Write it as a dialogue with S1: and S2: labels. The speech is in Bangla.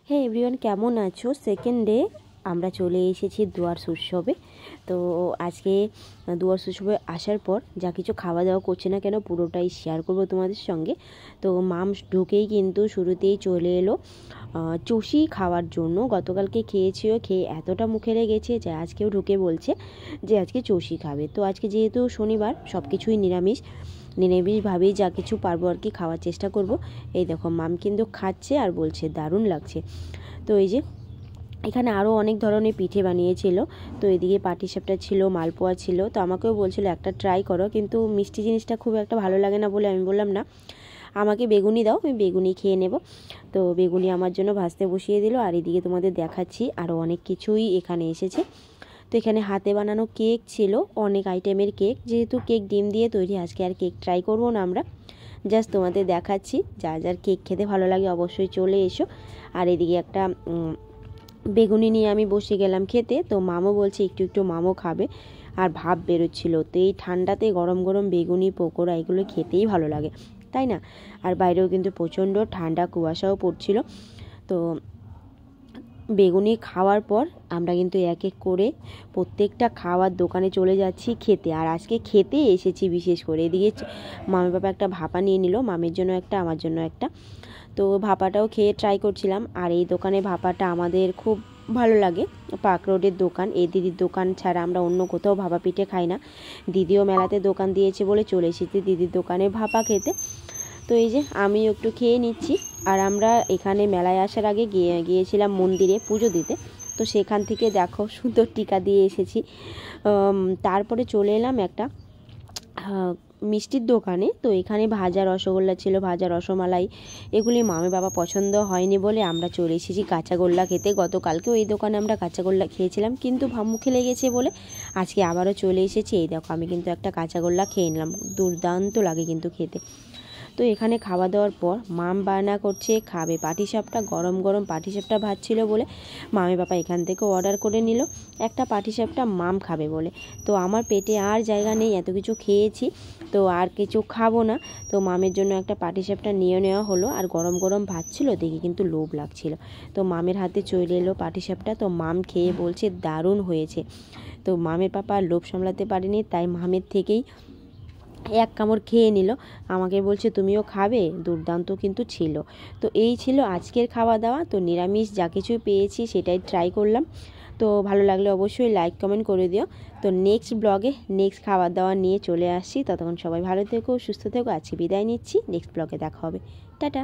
S1: হে এভরিওয়ান, কেমন আছো? সেকেন্ড ডে আমরা চলে এসেছি ডুয়ার্স উৎসবে। তো আজকে ডুয়ার্স উৎসবে আসার পর যা কিছু খাওয়া দাওয়া করছে না কেন পুরোটাই শেয়ার করব তোমাদের সঙ্গে। তো মাম ঢুকেই কিন্তু শুরুতেই চলে এলো চষি খাওয়ার জন্য। গতকালকে খেয়েছিল, খেয়ে এতটা মুখে লেগেছে যে আজকেও ঢুকে বলছে যে আজকে চষি খাবে। তো আজকে যেহেতু শনিবার সব কিছুই নিরামিষভাবেই যা কিছু পারবো আর কি খাওয়ার চেষ্টা করব। এই দেখো মাম কিন্তু খাচ্ছে আর বলছে দারুণ লাগছে। তো এই যে এখানে আরও অনেক ধরনের পিঠে বানিয়েছিল। তো এদিকে পাটিসাপটা ছিল, মালপোয়া ছিল। তো আমাকেও বলছিল একটা ট্রাই করো, কিন্তু মিষ্টি জিনিসটা খুব একটা ভালো লাগে না বলে আমি বললাম না, আমাকে বেগুনি দাও, আমি বেগুনি খেয়ে নেব। তো বেগুনি আমার জন্য ভাজতে বসিয়ে দিল। আর এদিকে তোমাদের দেখাচ্ছি আরও অনেক কিছুই এখানে এসেছে। তো এখানে হাতে বানানো কেক ছিল, অনেক আইটেমের কেক। যেহেতু কেক ডিম দিয়ে তৈরি, আজকে আর কেক ট্রাই করবো না আমরা, জাস্ট তোমাদের দেখাচ্ছি। যার যার কেক খেতে ভালো লাগে অবশ্যই চলে এসো। আর এদিকে একটা বেগুনি নিয়ে আমি বসে গেলাম খেতে। তো মামও বলছে একটু একটু মামও খাবে, আর ভাব বেরোচ্ছিল। তো এই ঠান্ডাতে গরম গরম বেগুনি পকোড়া এগুলো খেতেই ভালো লাগে, তাই না? আর বাইরেও কিন্তু প্রচণ্ড ঠান্ডা, কুয়াশাও পড়ছিল। তো বেগুনি খাওয়ার পর আমরা কিন্তু এক এক করে প্রত্যেকটা খাওয়ার দোকানে চলে যাচ্ছি খেতে। আর আজকে খেতে এসেছি বিশেষ করে। এদিকে মামি বাবা একটা ভাপা নিয়ে নিল, মামির জন্য একটা, আমার জন্য একটা। তো ভাপাটাও খেয়ে ট্রাই করছিলাম। আর এই দোকানে ভাপাটা আমাদের খুব ভালো লাগে, পার্ক রোডের দোকান। এই দিদির দোকান ছাড়া আমরা অন্য কোথাও ভাপা পিঠে খাই না। দিদিও মেলাতে দোকান দিয়েছে বলে চলে এসেছি দিদির দোকানে ভাপা খেতে। তো এই যে আমি একটু খেয়ে নিচ্ছি। আর আমরা এখানে মেলায় আসার আগে গিয়েছিলাম মন্দিরে পুজো দিতে। তো সেখান থেকে দেখো সুন্দর টিকা দিয়ে এসেছি। তারপরে চলে এলাম একটা মিষ্টির দোকানে। তো এখানে ভাজা রসগোল্লা ছিল, ভাজা রসমালাই। এগুলি মামি বাবা পছন্দ হয়নি বলে আমরা চলে এসেছি কাঁচাগোল্লা খেতে। গতকালকেও এই দোকানে আমরা কাঁচাগোল্লা খেয়েছিলাম, কিন্তু মুখে লেগেছে বলে আজকে আবারও চলে এসেছি। এই দেখো আমি কিন্তু একটা কাঁচাগোল্লা খেয়ে নিলাম, দুর্দান্ত লাগে কিন্তু খেতে। তো এখানে খাওয়া দাওয়ার পর মাম বায়না করছে খাবে পাটিসাপটা। গরম গরম পাটিসাপটা ভাত ছিল বলে মামি বাবা এখান থেকে অর্ডার করে নিল একটা পাটিসাপটা মাম খাবে বলে। তো আমার পেটে আর জায়গা নেই, এত কিছু খেয়েছি, তো আর কিছু খাবো না। তো মামের জন্য একটা পাটিসাপটা নিয়ে নেওয়া হলো। আর গরম গরম ভাত ছিল দেখে কিন্তু লোভ লাগছিল। তো মামের হাতে চলে এলো পাটিসাপটা। তো মাম খেয়ে বলছে দারুণ হয়েছে। তো মামের পাপা আর লোভ সামলাতে পারেনি, তাই মামের থেকেই এক কামড় খেয়ে নিল। আমাকে বলছে তুমিও খাবে, দুর্দান্ত কিন্তু ছিল। তো এই ছিল আজকের খাওয়া দাওয়া। তো নিরামিষ যা কিছু পেয়েছি সেটাই ট্রাই করলাম। তো ভালো লাগলে অবশ্যই লাইক কমেন্ট করে দিও। তো নেক্সট ব্লগে নেক্সট খাওয়া দাওয়া নিয়ে চলে আসছি। ততক্ষণ সবাই ভালো থেকো, সুস্থ থেকো। আজকে বিদায় নিচ্ছি, নেক্সট ব্লগে দেখা হবে। টাটা।